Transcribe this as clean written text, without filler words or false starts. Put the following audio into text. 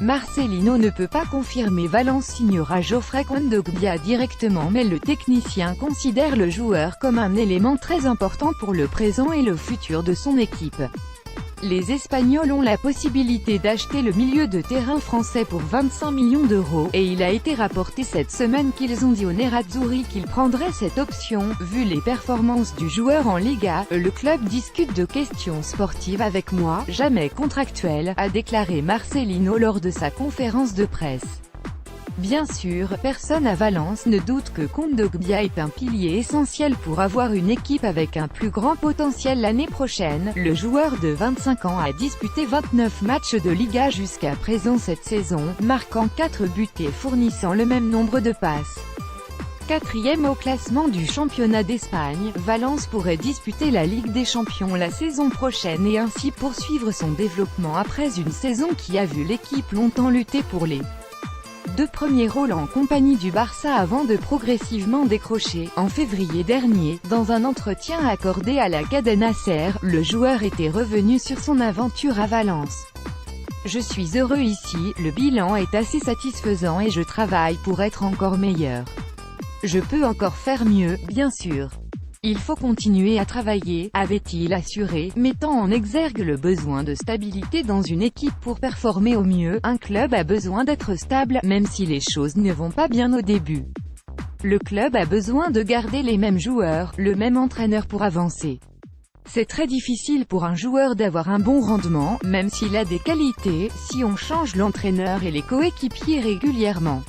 Marcelino ne peut pas confirmer Valence signera Geoffrey Kondogbia directement, mais le technicien considère le joueur comme un élément très important pour le présent et le futur de son équipe. Les Espagnols ont la possibilité d'acheter le milieu de terrain français pour 25 millions d'euros, et il a été rapporté cette semaine qu'ils ont dit au Nerazzurri qu'ils prendraient cette option. Vu les performances du joueur en Liga, le club discute de questions sportives avec moi, jamais contractuelles, a déclaré Marcelino lors de sa conférence de presse. Bien sûr, personne à Valence ne doute que Kondogbia est un pilier essentiel pour avoir une équipe avec un plus grand potentiel l'année prochaine. Le joueur de 25 ans a disputé 29 matchs de Liga jusqu'à présent cette saison, marquant 4 buts et fournissant le même nombre de passes. Quatrième au classement du championnat d'Espagne, Valence pourrait disputer la Ligue des Champions la saison prochaine et ainsi poursuivre son développement après une saison qui a vu l'équipe longtemps lutter pour les deux premiers rôles en compagnie du Barça avant de progressivement décrocher. En février dernier, dans un entretien accordé à la Cadena SER, le joueur était revenu sur son aventure à Valence. Je suis heureux ici, le bilan est assez satisfaisant et je travaille pour être encore meilleur. Je peux encore faire mieux, bien sûr. Il faut continuer à travailler, avait-il assuré, mettant en exergue le besoin de stabilité dans une équipe pour performer au mieux. Un club a besoin d'être stable, même si les choses ne vont pas bien au début. Le club a besoin de garder les mêmes joueurs, le même entraîneur pour avancer. C'est très difficile pour un joueur d'avoir un bon rendement, même s'il a des qualités, si on change l'entraîneur et les coéquipiers régulièrement.